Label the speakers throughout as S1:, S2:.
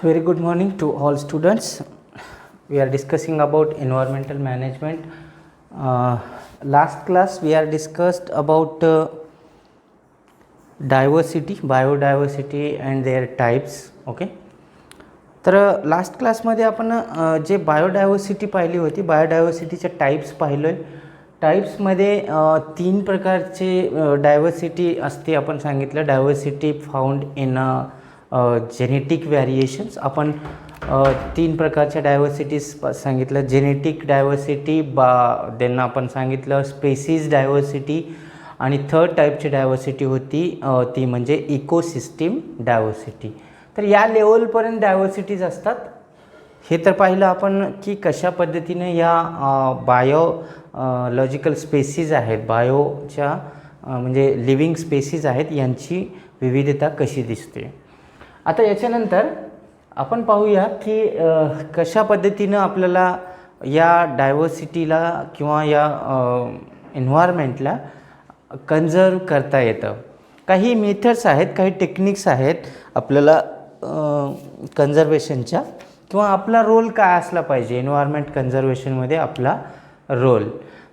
S1: Very good morning to all students. We are discussing about environmental management. Last class we are discussed about diversity, biodiversity and their types. Okay. तर last क्लासमध्ये आपण जे biodiversity पाहिली होती, बायोडायव्हर्सिटीचे types पाहिलोय. टाईप्समध्ये 3 प्रकारचे diversity असते. आपण सांगितलं diversity found in genetic variations. आपण 3 प्रकारच्या डायव्हर्सिटीज सांगितलं. जेनेटिक डायव्हर्सिटी, त्यांना आपण सांगितलं स्पेसीज डायव्हर्सिटी, आणि थर्ड टाईपची डायव्हर्सिटी होती ती म्हणजे इकोसिस्टीम डायव्हर्सिटी. तर या लेवलपर्यंत डायव्हर्सिटीज असतात. हे तर पाहिलं आपण की कशा पद्धतीने या बायोलॉजिकल स्पेसीज आहेत, बायोच्या म्हणजे लिव्हिंग स्पेसीज आहेत, यांची विविधता कशी दिसते. आता याच्यानंतर आपण पाहूया की कशा पद्धतीनं आपल्याला या डायव्हर्सिटीला किंवा या एन्व्हायरमेंटला कन्झर्व करता येतं. काही मेथड्स आहेत, काही टेक्निक्स आहेत आपल्याला कन्झर्वेशनच्या, किंवा आपला रोल काय असला पाहिजे एन्व्हायरमेंट कन्झर्वेशनमध्ये आपला रोल.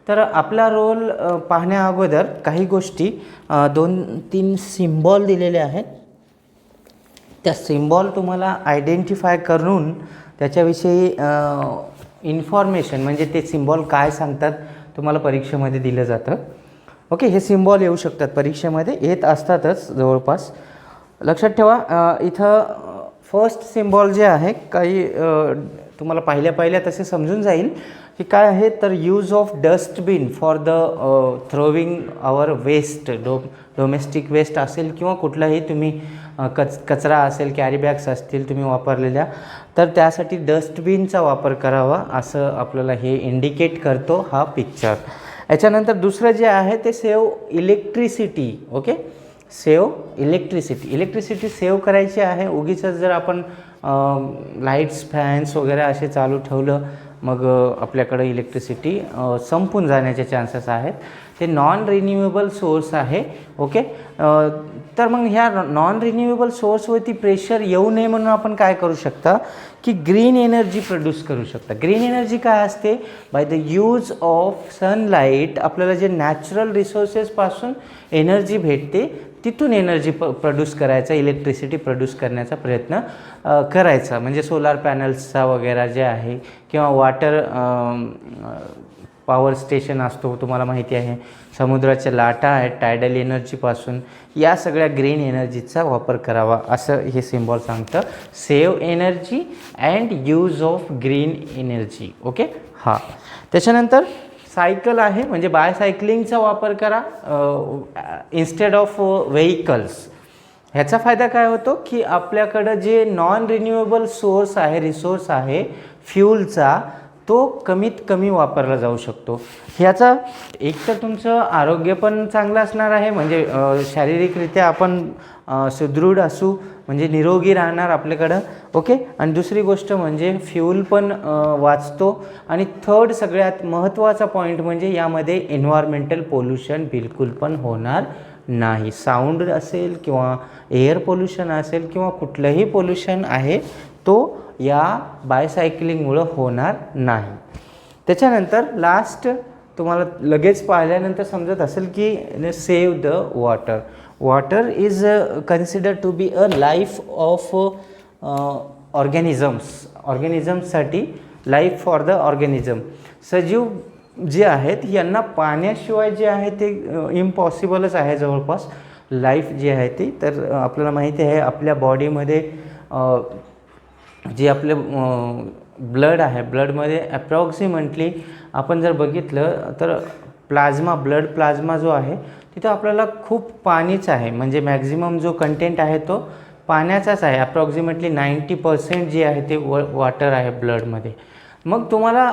S1: तर आपला रोल पाहण्या अगोदर काही गोष्टी 2-3 सिम्बॉल दिलेले आहेत. त्या सिम्बॉल तुम्हाला आयडेंटिफाय करून त्याच्याविषयी इन्फॉर्मेशन म्हणजे ते सिम्बॉल काय सांगतात तुम्हाला परीक्षेमध्ये दिलं जातं. ओके, हे सिम्बॉल येऊ शकतात परीक्षेमध्ये, येत असतातच जवळपास. लक्षात ठेवा, इथं फर्स्ट सिम्बॉल जे आहे काही तुम्हाला पाहिल्या तसे समजून जाईल की काय आहे. तर use of dustbin for the throwing our waste, domestic waste असेल किंवा कुठलाही तुम्ही कचरा असेल, कॅरी बॅग्स असतील तुम्ही वापरलेल्या, तर त्यासाठी डस्टबिनचा वापर करावा असं आपल्याला हे इंडिकेट करतो हा पिक्चर. याच्यानंतर दुसरं जे आहे ते save electricity. Okay, save electricity save करायची आहे. उगीच जर आपण लाईट्स, फॅन्स वगैरे असे चालू ठेवलं मग आपल्याकडे इलेक्ट्रिसिटी संपून जाण्याचे चान्सेस आहेत. ते नॉन रिन्युएबल सोर्स आहे. ओके, तर मग ह्या नॉन रिन्युएबल सोर्सवरती प्रेशर येऊ नये म्हणून आपण काय करू शकता की ग्रीन एनर्जी प्रोड्यूस करू शकता. ग्रीन एनर्जी काय असते? By the use of sunlight आपल्याला जे नॅचरल रिसोर्सेसपासून एनर्जी भेटते तिथून एनर्जी प्रोड्यूस करायचा, इलेक्ट्रिसिटी प्रोड्यूस करण्याचा प्रयत्न करायचा. म्हणजे सोलार पॅनल्सचा वगैरे जे आहे किंवा वॉटर पॉवर स्टेशन असतो, तुम्हाला माहिती आहे, समुद्राच्या लाटा आहेत टायडल एनर्जीपासून, या सगळ्या ग्रीन एनर्जीचा वापर करावा असं हे सिम्बॉल सांगतं. Save energy and use of green energy. Okay, हां. त्याच्यानंतर सायकल आहे, म्हणजे बायसायकलिंगचा वापर करा इन्स्टेड ऑफ व्हेकल्स. ह्याचा फायदा काय होतो की आपल्याकडं जे नॉन रिन्युएबल सोर्स आहे, रिसोर्स आहे फ्यूलचा, तो कमीत कमी वापरला जाऊ शकतो. ह्याचा एक तर तुमचं आरोग्य पण चांगलं असणार आहे, म्हणजे शारीरिकरित्या आपण सुदृढ असू, म्हणजे निरोगी राहणार आपल्याकडं. ओके, आणि दुसरी गोष्ट म्हणजे फ्यूल पण वाचतो. आणि थर्ड सगळ्यात महत्त्वाचा पॉईंट म्हणजे यामध्ये एन्व्हायरमेंटल पोल्युशन बिलकुल पण होणार नाही. साऊंड असेल किंवा एअर पोल्युशन असेल किंवा कुठलंही पोल्युशन आहे तो या बायसायकलिंगमुळं होणार नाही. त्याच्यानंतर लास्ट तुम्हाला लगेच पाहिल्यानंतर समजत असेल की save the water. Water is considered to be a life of ऑर्गॅनिझम्ससाठी, लाईफ फॉर द ऑर्गॅनिझम. सजीव जे आहेत यांना पाण्याशिवाय जे आहे ते इम्पॉसिबलच आहे जवळपास लाईफ जी आहे ती. तर आपल्याला माहिती आहे आपल्या बॉडीमध्ये जे आपलं ब्लड आहे, ब्लडमध्ये ॲप्रॉक्सिमेटली आपण जर बघितलं तर ब्लड प्लाझ्मा जो आहे तिथं आपल्याला खूप पाणीच आहे, म्हणजे मॅक्झिमम जो कंटेंट आहे तो पाण्याचाच आहे. ॲप्रॉक्सिमेटली 90% जे आहे ते वॉटर आहे ब्लडमध्ये. मग तुम्हाला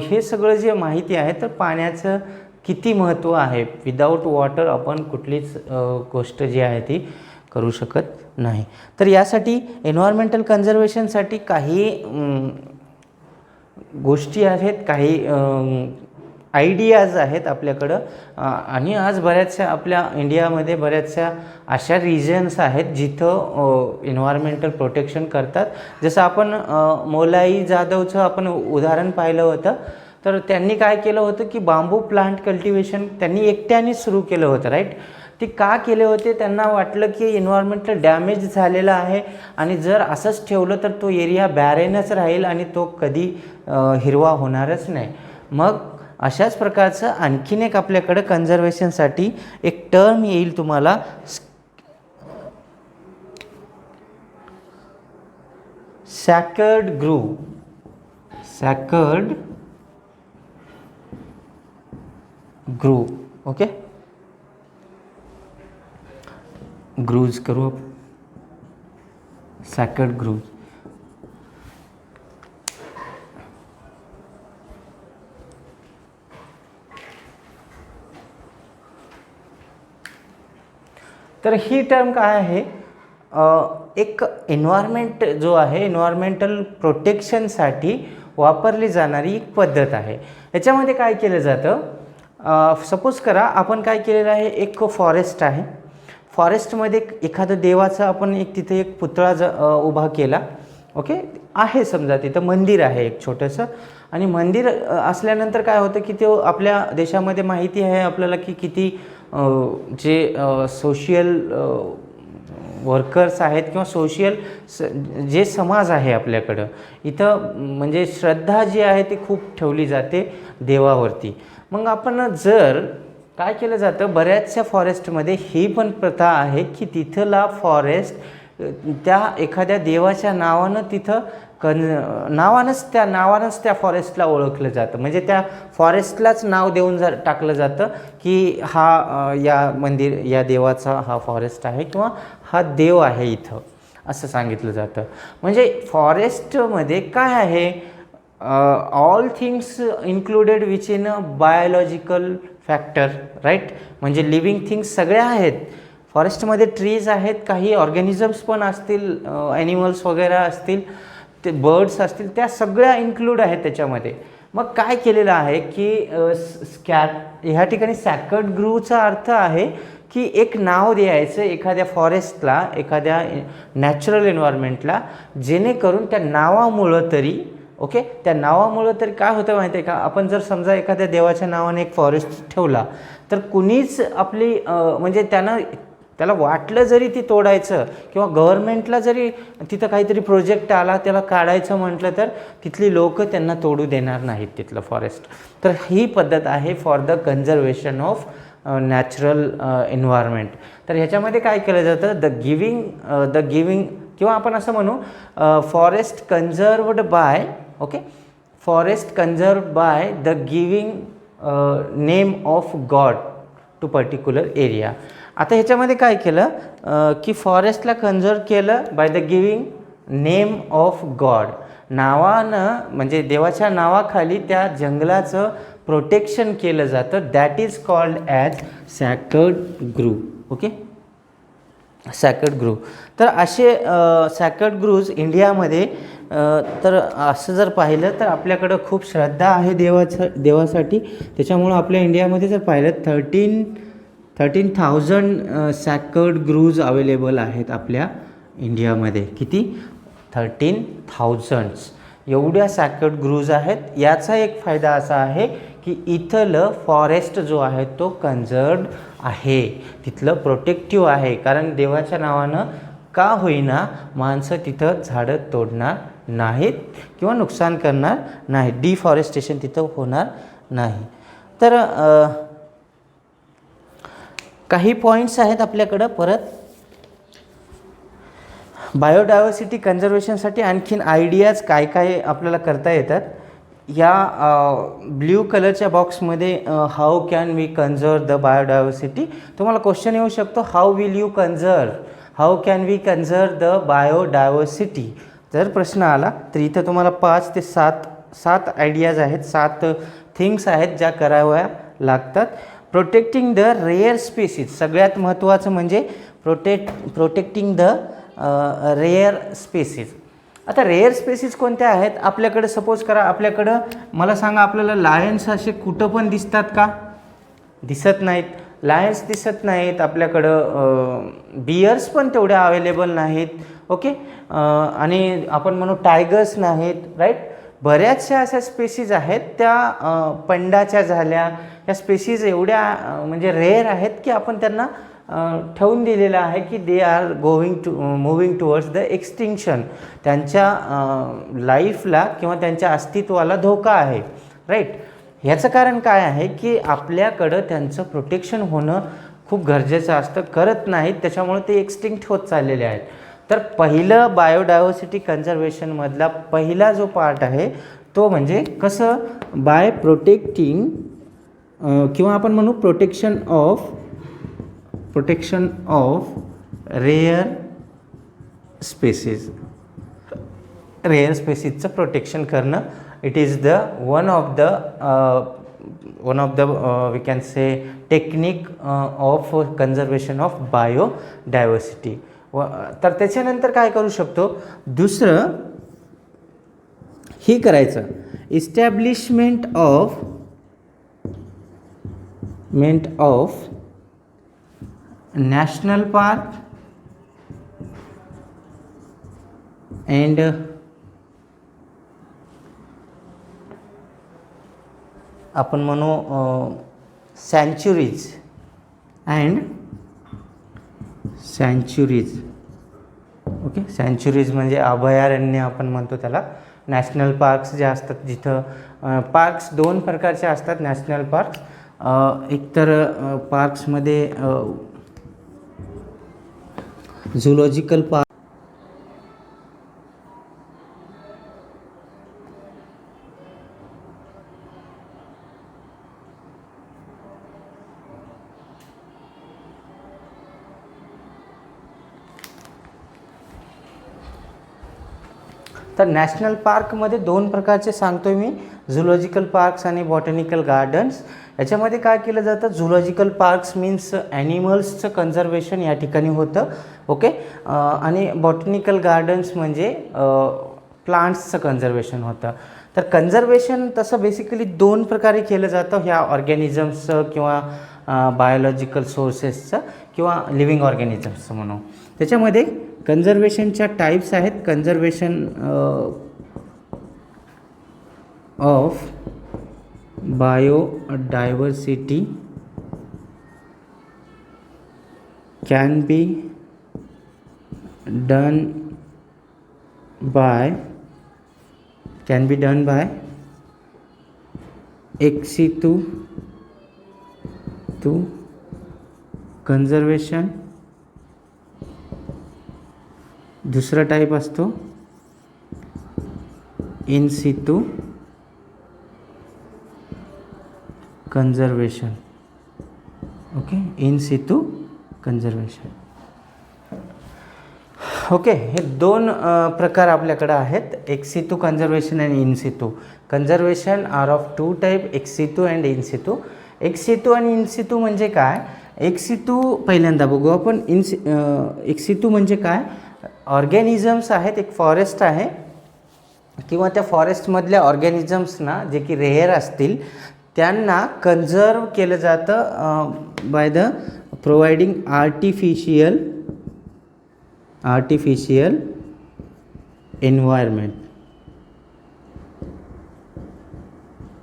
S1: हे सगळं जे माहिती आहे तर पाण्याचं किती महत्त्व आहे. विदाऊट वॉटर आपण कुठलीच गोष्ट जी आहे ती करू शकत नाही. तर यासाठी एन्व्हायरमेंटल कन्झर्वेशनसाठी काही गोष्टी आहेत, काही आयडियाज आहेत आपल्याकडं आणि आज बऱ्याचशा आपल्या इंडियामध्ये बऱ्याचशा अशा रिजन्स आहेत जिथं एन्व्हायरमेंटल प्रोटेक्शन करतात. जसं आपण मोलाई जाधवचं आपण उदाहरण पाहिलं होतं. तर त्यांनी काय केलं होतं की बांबू प्लांट कल्टिवेशन त्यांनी एकट्याने सुरू केलं होतं, राईट. ते का केले होते? त्यांना वाटलं की एन्व्हायरमेंटल डॅमेज झालेला आहे आणि जर असंच ठेवलं तर तो एरिया बॅरेनच राहील आणि तो कधी हिरवा होणारच नाही. मग अशाच प्रकारचं आणखीन एक आपल्याकडं कन्झर्वेशनसाठी एक टर्म येईल तुम्हाला, sacred grove. Sacred grove, okay. Grooves करू, सॅकर्ड ग्रूव्ज. तर ही टर्म काय आहे? एक एन्व्हायरमेंट जो आहे एन्व्हायरमेंटल प्रोटेक्शनसाठी वापरली जाणारी एक पद्धत आहे. याच्यामध्ये काय केलं जातं? सपोज करा आपण काय केलेलं आहे, एक फॉरेस्ट आहे. फॉरेस्टमध्ये एखादं देवाचं आपण एक तिथे एक पुतळा उभा केला, ओके. आहे समजा तिथं मंदिर आहे एक छोटंसं. आणि मंदिर असल्यानंतर काय होतं की तो आपल्या देशामध्ये माहिती आहे आपल्याला की किती जे सोशियल वर्कर्स आहेत किंवा सोशियल जे समाज आहे आपल्याकडं इथं, म्हणजे श्रद्धा जी आहे ती खूप ठेवली जाते देवावरती. मग आपण जर काय केलं जातं, बऱ्याचशा फॉरेस्टमध्ये ही पण प्रथा आहे की तिथला फॉरेस्ट त्या एखाद्या देवाच्या नावानं तिथं नावानंच त्या फॉरेस्टला ओळखलं जातं. म्हणजे त्या फॉरेस्टलाच नाव देऊन टाकलं जातं की हा या देवाचा हा फॉरेस्ट आहे किंवा हा देव आहे इथं, असं सांगितलं जातं. म्हणजे फॉरेस्टमध्ये काय आहे, all things included which in a biological factor, right. म्हणजे लिव्हिंग थिंग्स सगळ्या आहेत फॉरेस्टमध्ये. ट्रीज आहेत, काही ऑर्गॅनिझम्स पण असतील, ॲनिमल्स वगैरे असतील, ते बर्ड्स असतील, त्या सगळ्या इन्क्लूड आहेत त्याच्यामध्ये. मग काय केलेलं आहे की ह्या ठिकाणी सॅकर्ड ग्रूवचा अर्थ आहे की एक नाव द्यायचं एखाद्या फॉरेस्टला, एखाद्या नॅचरल एन्व्हायरमेंटला, जेणेकरून त्या नावामुळं तरी, ओके, त्या नावामुळं तरी काय होतं माहिती आहे का, आपण जर समजा एखाद्या देवाच्या नावाने एक फॉरेस्ट ठेवला तर कुणीच आपली म्हणजे त्याला वाटलं जरी ती तोडायचं किंवा गव्हर्नमेंटला जरी तिथं काहीतरी प्रोजेक्ट आला त्याला काढायचं म्हटलं तर तिथली लोक त्यांना तोडू देणार नाहीत तिथलं फॉरेस्ट. तर ही पद्धत आहे for the conservation of natural environment. तर ह्याच्यामध्ये काय केलं जातं, द गिविंग किंवा आपण असं म्हणू forest conserved by, okay, forest conserved by the giving name of God to particular area. आता ह्याच्यामध्ये काय केलं की फॉरेस्टला कन्झर्व केलं by the giving name of God, नावानं म्हणजे देवाच्या नावाखाली त्या जंगलाचं प्रोटेक्शन केलं जातं. That is called as sacred grove, okay, sacred grove. तर असे सॅकर्ड ग्रूव्ज इंडियामध्ये तर असं जर पाहिलं तर आपल्याकडं खूप श्रद्धा आहे देवासाठी. त्याच्यामुळं आपल्या इंडियामध्ये जर पाहिलं 13,000 सॅकर्ड ग्रूव्ज अवेलेबल आहेत आपल्या इंडियामध्ये. किती? 13,000 एवढ्या सॅकर्ड ग्रूव्ज आहेत. याचा एक फायदा असा आहे की इथलं फॉरेस्ट जो आहे तो कन्झर्व्ड आहे, तिथलं प्रोटेक्टिव्ह आहे. कारण देवाच्या नावानं का होईना माणसं तिथं झाडं तोडणार नाहीत किंवा नुकसान करणार नाहीत, डिफॉरेस्टेशन तिथं होणार नाही. तर काही पॉईंट्स आहेत आपल्याकडं. परत बायोडायव्हर्सिटी कन्झर्वेशनसाठी आणखीन आयडियाज काय काय आपल्याला करता येतात. या ब्ल्यू कलरच्या बॉक्समध्ये how can we conserve the biodiversity, तुम्हाला क्वेश्चन येऊ शकतो, how will you conserve, how can we conserve the biodiversity. जर प्रश्न आला तर इथं तुम्हाला 5 ते 7 आयडियाज आहेत, 7 थिंग्स आहेत ज्या कराव्या लागतात. प्रोटेक्टिंग द रेअर स्पेसीज, सगळ्यात महत्त्वाचं म्हणजे प्रोटेक्टिंग द रेअर स्पेसीज. आता रेअर स्पेसीज कोणत्या आहेत आपल्याकडे? सपोज करा आपल्याकडं, मला सांगा आपल्याला लायन्स असे कुठं पण दिसतात का? दिसत नाहीत. लायन्स दिसत नाहीत आपल्याकडं. बियर्स पण तेवढ्या अवेलेबल नाहीत. ओके. आणि आपण म्हणू टायगर्स नाहीत, राईट. बऱ्याचशा अशा स्पेसीज आहेत त्या पंडाच्या झाल्या, या स्पेसीज एवढ्या म्हणजे रेअर आहेत की आपण त्यांना ठेवून दिलेलं आहे की they are moving towards the extinction. त्यांच्या लाईफला किंवा त्यांच्या अस्तित्वाला धोका आहे, राईट. ह्याचं कारण काय आहे की आपल्याकडं त्यांचं प्रोटेक्शन होणं खूप गरजेचं असतं, करत नाहीत, त्याच्यामुळे ते एक्सटिंक्ट होत चाललेले आहेत. तर पहिलं बायोडायव्हर्सिटी कन्झर्वेशनमधला पहिला जो पार्ट आहे तो म्हणजे कसं, बाय प्रोटेक्टिंग किंवा आपण म्हणू protection of rare species. Rare स्पेसीजचं प्रोटेक्शन करणं, it is the one of the we can say technique of conservation of biodiversity. तर त्याच्यानंतर काय करू शकतो, दुसरं ही करायचं, establishment of national park and आपण म्हणू सँच्युरीज. ओके. सँच्युरीज म्हणजे अभयारण्य आपण म्हणतो त्याला. नॅशनल पार्क्स जे असतात, जिथं पार्क्स दोन प्रकारचे असतात नॅशनल पार्क्स. एकतर पार्क्समध्ये झुलॉजिकल पार्क, तर नॅशनल पार्कमध्ये दोन प्रकारचे सांगतोय मी, झुलॉजिकल पार्क्स आणि बॉटॅनिकल गार्डन्स. याच्यामध्ये काय केलं जातं, झुलॉजिकल पार्क्स मीन्स ॲनिमल्सचं कन्झर्वेशन या ठिकाणी होतं. ओके. आणि बॉटॅनिकल गार्डन्स म्हणजे प्लांट्सचं कन्झर्वेशन होतं. तर कन्झर्वेशन तसं बेसिकली दोन प्रकारे केलं जातं, ह्या ऑर्गॅनिझम्सचं किंवा बायोलॉजिकल सोर्सेसचं किंवा लिव्हिंग ऑर्गॅनिझम्सचं म्हणू. त्याच्यामध्ये कन्झर्वेशनच्या टाईप्स आहेत. Conservation of biodiversity can be done by ex situ conservation. दुसरा टाईप असतो in situ conservation. Okay. In situ conservation. Okay. हे दोन प्रकार आपल्याकडे आहेत, एक्स सितू कन्झर्वेशन आणि in situ conservation. Are of two type, ex situ and in situ. Ex situ आणि in सितू म्हणजे काय? एक्स सितू पहिल्यांदा बघू आपण. एक्स सितू म्हणजे काय? ऑर्गॅनिझम्स आहेत, एक फॉरेस्ट आहे किंवा त्या फॉरेस्टमधल्या ऑर्गॅनिझम्सना जे की रेअर असतील त्यांना कन्झर्व केलं जातं by the providing artificial environment.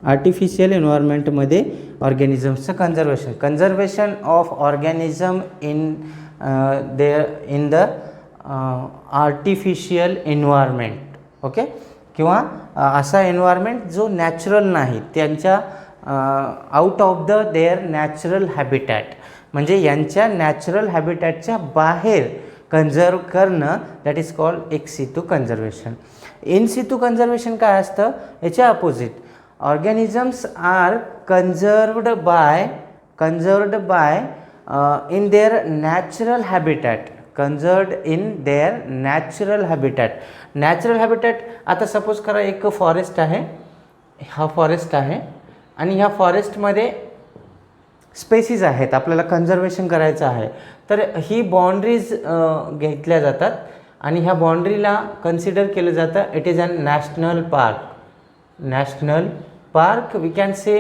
S1: Artificial एन्व्हायरमेंटमध्ये ऑर्गॅनिझम्सचं conservation of organism in the artificial environment. Okay. किंवा असा एन्व्हायरमेंट जो नॅचरल नाही, त्यांच्या out of the their natural habitat, म्हणजे यांच्या नॅचरल हॅबिटॅटच्या बाहेर कन्झर्व करणं, that is called ex situ conservation. In situ conservation काय असतं? याच्या opposite. Organisms are conserved by in their natural habitat. Conserved in their natural habitat. Natural habitat, आता suppose करा एक फॉरेस्ट आहे, हा फॉरेस्ट आहे आणि ह्या फॉरेस्टमध्ये स्पेसीज आहेत, आपल्याला कन्झर्वेशन करायचं आहे, तर ही बाउंड्रीज घेतल्या जातात आणि ह्या बाउंड्रीला कन्सिडर केलं जातं it is a national park we can say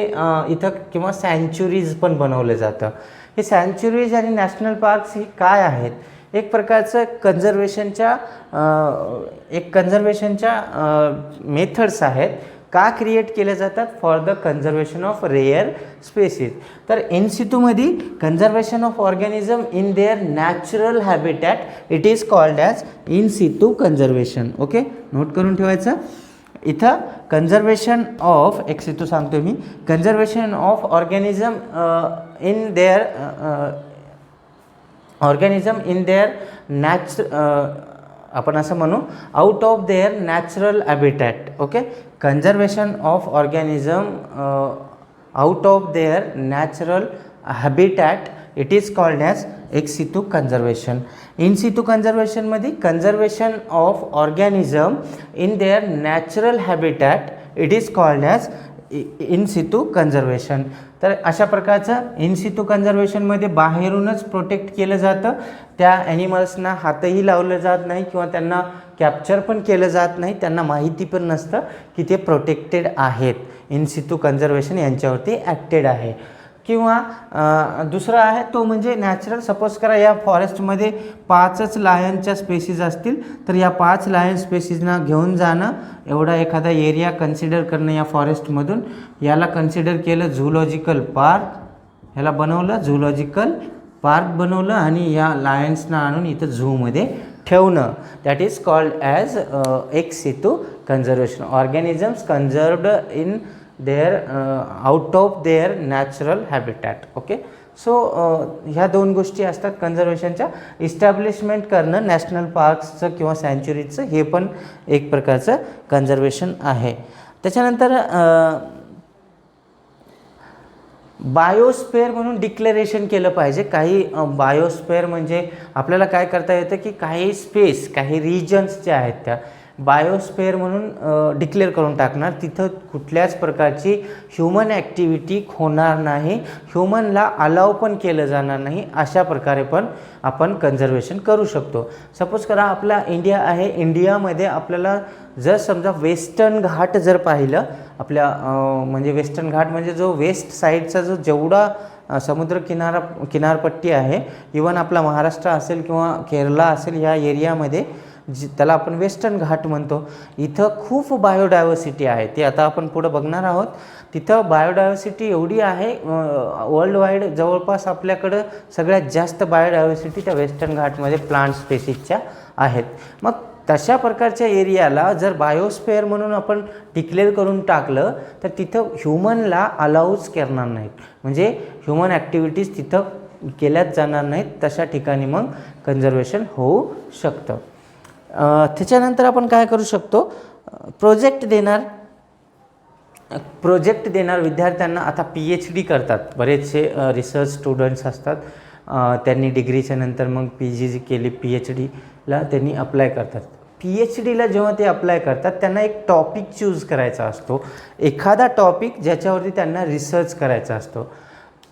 S1: इथं किंवा सँच्युरीज पण बनवलं जातं. हे सँच्युरीज आणि नॅशनल पार्क्स ही काय आहेत? एक प्रकारचं कन्झर्वेशनच्या मेथड्स आहेत. का क्रिएट केले जातात? For the conservation of rare species. तर इन सिटूमध्ये conservation of organism in their natural habitat it is called as in situ conservation. Okay, note करून ठेवायचं. इथं कन्झर्वेशन ऑफ एक सिटू सांगतो मी, conservation of organism in their आपण असं म्हणू out of their natural habitat. Okay, conservation of organism out of their natural habitat it is called as ex situ conservation. In situ कन्झर्वेशनमध्ये conservation of organism in their natural habitat it is called as in situ conservation. तर अशा प्रकारचं in situ कन्झर्वेशनमध्ये बाहेरूनच protect केलं जातं. त्या ॲनिमल्सना हातही लावलं जात नाही किंवा त्यांना कॅप्चर पण केलं जात नाही. त्यांना माहिती पण नसतं की ते प्रोटेक्टेड आहेत. इन सिटू कन्झर्वेशन यांच्यावरती ॲक्टेड आहे. किंवा दुसरा आहे तो म्हणजे नॅचरल. सपोज करा या फॉरेस्टमध्ये 5च लायनच्या स्पेसीज असतील तर या 5 लायन स्पेसीजना घेऊन जाणं, एवढा एखादा एरिया कन्सिडर करणं या फॉरेस्टमधून, याला कन्सिडर केलं झूलॉजिकल पार्क, ह्याला बनवलं झूलॉजिकल पार्क बनवलं आणि या लायन्सना आणून इथं झूमध्ये ठेवणं. That is called as ex situ conservation. Organisms conserved in their out of their natural habitat. Okay, so ह्या 2 गोष्टी असतात कन्झर्वेशनच्या. इस्टॅब्लिशमेंट करणं नॅशनल पार्क्सचं किंवा सँच्युरीजचं, हे पण एक प्रकारचं कन्झर्वेशन आहे. त्याच्यानंतर बायोस्फेअर म्हणून डिक्लेरेशन केलं पाहिजे. काही बायोस्फेअर म्हणजे आपल्याला काय करता येतं की काही स्पेस, काही रिजन्स जे आहेत त्या बायोस्फेअर म्हणून डिक्लेअर करून टाकणार. तिथं कुठल्याच प्रकारची ह्युमन ॲक्टिव्हिटी होणार नाही, ह्युमनला अलाव पण केलं जाणार नाही. अशा प्रकारे पण आपण कन्झर्वेशन करू शकतो. सपोज करा आपला इंडिया आहे, इंडियामध्ये आपल्याला जर समजा वेस्टर्न घाट जर पाहिलं, आपल्या म्हणजे वेस्टर्न घाट म्हणजे जो वेस्ट साईडचा जो जेवढा किनारपट्टी आहे, इवन आपला महाराष्ट्र असेल किंवा केरला असेल, या एरियामध्ये त्याला आपण वेस्टर्न घाट म्हणतो. इथं खूप बायोडायव्हर्सिटी आहे. ते आता आपण पुढं बघणार आहोत. तिथं बायोडायव्हर्सिटी एवढी आहे वर्ल्ड वाईड, जवळपास आपल्याकडं सगळ्यात जास्त बायोडायव्हर्सिटी त्या वेस्टर्न घाटमध्ये प्लांट स्पेसीजच्या आहेत. मग तशा प्रकारच्या एरियाला जर बायोस्फेअर म्हणून आपण डिक्लेअर करून टाकलं तर तिथं ह्युमनला अलाऊच करणार नाहीत, म्हणजे ह्युमन ॲक्टिव्हिटीज तिथं केल्याच जाणार नाहीत. तशा ठिकाणी मग कन्झर्वेशन होऊ शकतं. त्याच्यानंतर आपण काय करू शकतो, प्रोजेक्ट देणार विद्यार्थ्यांना. आता PhD करतात बरेचसे रिसर्च स्टुडंट्स असतात, त्यांनी डिग्रीच्या नंतर मग PG केली, PhDला त्यांनी अप्लाय करतात. PhDला जेव्हा ते अप्लाय करतात त्यांना एक टॉपिक चूज करायचा असतो, एखादा टॉपिक ज्याच्यावरती त्यांना रिसर्च करायचा असतो.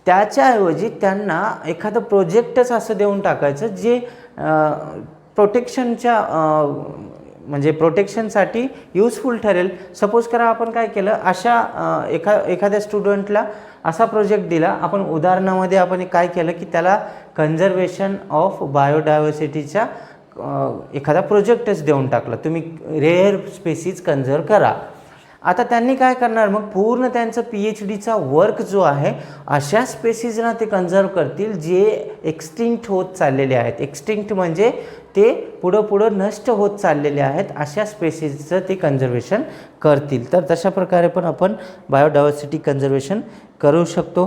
S1: त्याच्याऐवजी त्यांना एखादं प्रोजेक्टच असं देऊन टाकायचं जे म्हणजे प्रोटेक्शनसाठी युजफुल ठरेल. सपोज करा आपण काय केलं, अशा एखाद्या स्टुडंटला असा प्रोजेक्ट दिला. आपण उदाहरणामध्ये आपण काय केलं की त्याला कन्झर्वेशन ऑफ बायोडायव्हर्सिटीचा एखादा प्रोजेक्टच देऊन टाकला, तुम्ही रेअर स्पेसीज कन्झर्व करा. आता त्यांनी काय करणार, मग पूर्ण त्यांचं PhDचा वर्क जो आहे अशा स्पेसीजना ते कन्झर्व करतील जे एक्सटिंक्ट होत चाललेले आहेत. एक्सटिंक्ट म्हणजे ते पुढं नष्ट होत चाललेले आहेत, अशा स्पेसीजचं ते कन्झर्वेशन करतील. तर तशा प्रकारे पण आपण बायोडायव्हर्सिटी कन्झर्वेशन करू शकतो.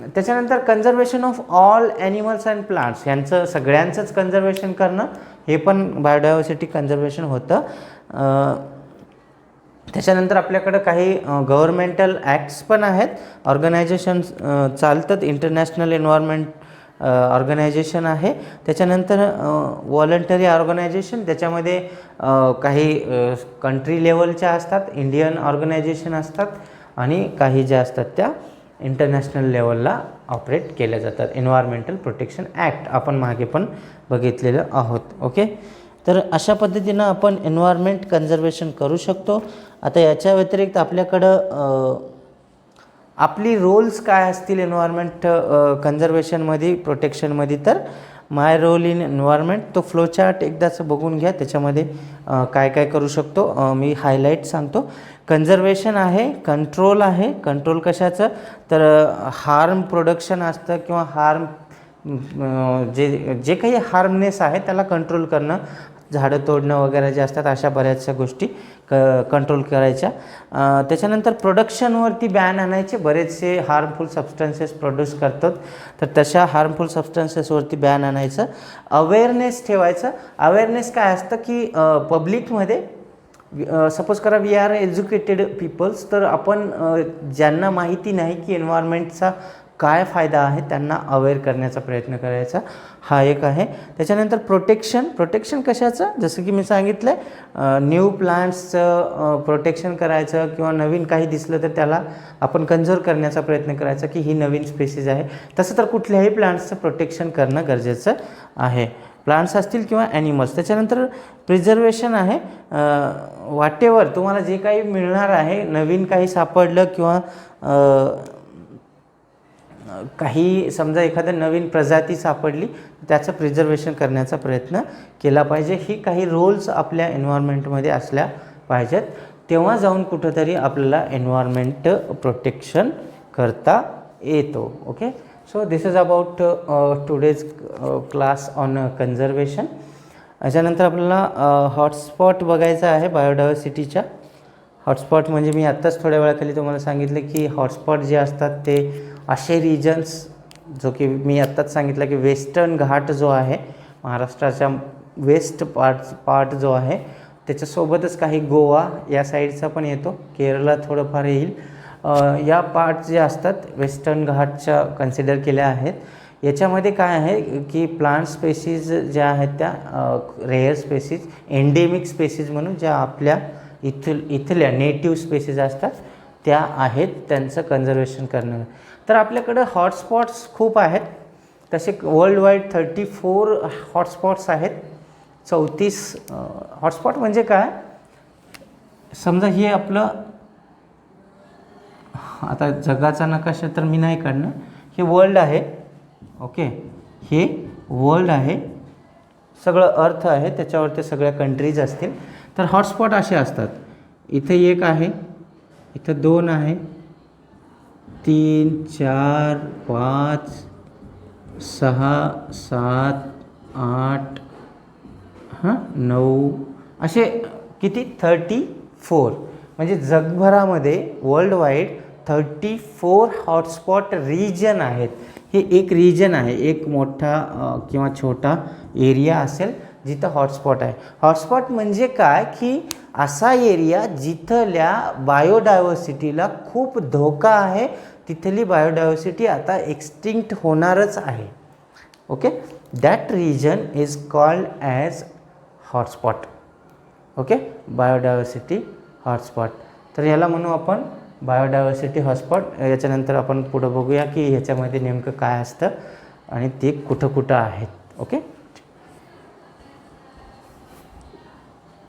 S1: त्याच्यानंतर conservation of all animals and plants, यांचं सगळ्यांचंच कन्झर्वेशन करणं हे पण बायोडायव्हर्सिटी कन्झर्वेशन होतं. त्याच्यानंतर आपल्याकडं काही गव्हर्मेंटल ॲक्ट्स पण आहेत, ऑर्गनायझेशन्स चालतात. इंटरनॅशनल एन्व्हायरमेंट ऑर्गनायझेशन आहे. त्याच्यानंतर व्हॉलंटरी ऑर्गनायझेशन, त्याच्यामध्ये काही कंट्री लेवलच्या असतात, इंडियन ऑर्गनायझेशन असतात, आणि काही ज्या असतात त्या इंटरनॅशनल लेवलला ऑपरेट केल्या जातात. एन्व्हायरमेंटल प्रोटेक्शन ॲक्ट आपण मागे पण बघितलेलं आहोत. ओके, तर अशा पद्धतीनं आपण एन्व्हायरमेंट कन्झर्वेशन करू शकतो. आता याच्या व्यतिरिक्त आपल्याकडं आपली रोल्स काय असतील एन्व्हायरमेंट कन्झर्वेशनमध्ये प्रोटेक्शनमध्ये, तर माय रोल इन एन्व्हायरमेंट तो फ्लो चार्ट एकदाच बघून घ्या. त्याच्यामध्ये काय काय करू शकतो मी हायलाईट सांगतो. कन्झर्वेशन आहे, कंट्रोल आहे. कंट्रोल कशाचं, तर हार्म प्रोडक्शन असतं किंवा हार्म जे काही हार्मनेस आहे त्याला कंट्रोल करणं, झाडं तोडणं वगैरे जे असतात अशा बऱ्याचशा गोष्टी कंट्रोल करायच्या. त्याच्यानंतर प्रोडक्शनवरती बॅन आणायचे. बरेचसे हार्मफुल सबस्टन्सेस प्रोड्यूस करतात, तर तशा हार्मफुल सबस्टन्सेसवरती बॅन आणायचं. अवेअरनेस ठेवायचं. अवेअरनेस काय असतं की पब्लिकमध्ये सपोज करा वी आर एज्युकेटेड पीपल्स, तर आपण ज्यांना माहिती नाही की एन्व्हायरमेंटचा काय फायदा आहे त्यांना अवेअर करण्याचा प्रयत्न करायचा, हा एक आहे. त्याच्यानंतर प्रोटेक्शन कशाचं, जसं की मी सांगितलं न्यू प्लांट्सचं प्रोटेक्शन करायचं किंवा नवीन काही दिसलं तर त्याला आपण कन्झर्व करण्याचा प्रयत्न करायचा की ही नवीन स्पेसीज आहे. तसं तर कुठल्याही प्लांट्सचं प्रोटेक्शन करणं गरजेचं आहे, प्लांट्स असतील किंवा ॲनिमल्स. त्याच्यानंतर प्रिझर्वेशन आहे. वाटेवर तुम्हाला जे काही मिळणार आहे, नवीन काही सापडलं किंवा काही समजा एखादं नवीन प्रजाती सापडली, त्याचं प्रिझर्वेशन करण्याचा प्रयत्न केला पाहिजे. ही काही रोल्स आपल्या एन्व्हायरमेंटमध्ये असल्या पाहिजेत, तेव्हा जाऊन कुठंतरी आपल्याला एन्व्हायरमेंट प्रोटेक्शन करता येतो. Okay, so this is about today's class on conservation. याच्यानंतर आपल्याला हॉटस्पॉट बघायचा आहे बायोडायव्हर्सिटीच्या. हॉटस्पॉट म्हणजे मी आत्ताच थोड्या वेळाखाली तुम्हाला सांगितलं की हॉटस्पॉट जे असतात ते असे रिजन्स, जो की मी आत्ताच सांगितलं की वेस्टर्न घाट जो आहे महाराष्ट्राच्या वेस्ट पार्ट जो आहे त्याच्यासोबतच काही गोवा या साईडचा पण येतो, केरळला थोडंफार येईल. या पार्ट जे असतात वेस्टर्न घाटच्या कन्सिडर केल्या आहेत. याच्यामध्ये काय आहे की प्लांट स्पेसीज ज्या आहेत त्या रेअर स्पेसीज, एंडेमिक स्पेसीज म्हणून ज्या आपल्या इथल्या नेटिव्ह स्पेसीज असतात त्या आहेत, त्यांचं कन्झर्वेशन करणं. तर आपल्याकडं हॉटस्पॉट्स खूप आहेत. तसे वर्ल्ड वाईड 34 हॉटस्पॉट्स आहेत. 34 हॉटस्पॉट म्हणजे काय, समजा हे आपलं आता जगाचा नकाशा तर मी नाही काढणं, हे वर्ल्ड आहे. ओके, हे वर्ल्ड आहे, सगळं अर्थ आहे, त्याच्यावरती सगळ्या कंट्रीज असतील. तर हॉटस्पॉट असे असतात. इथे एक आहे, इथं 2 आहे, 3 4 5 6 7 8 9 असे किती 34, म्हणजे जगभरामध्ये वर्ल्ड वाईड 34 हॉटस्पॉट रिजन आहेत. हे एक रिजन आहे, एक मोठा किंवा छोटा एरिया असेल जिथं हॉटस्पॉट आहे. हॉटस्पॉट म्हणजे काय की असा एरिया जिथल्या बायोडायव्हर्सिटीला खूप धोका आहे, तिथली बायोडायव्हर्सिटी आता एक्सटिंक्ट होणारच आहे. Okay, that region is called as hotspot. Okay, biodiversity hotspot. तर याला म्हणू आपण बायोडायव्हर्सिटी हॉटस्पॉट. याच्यानंतर आपण पुढं बघूया की ह्याच्यामध्ये नेमकं काय असतं आणि ते कुठं कुठं आहेत. ओके.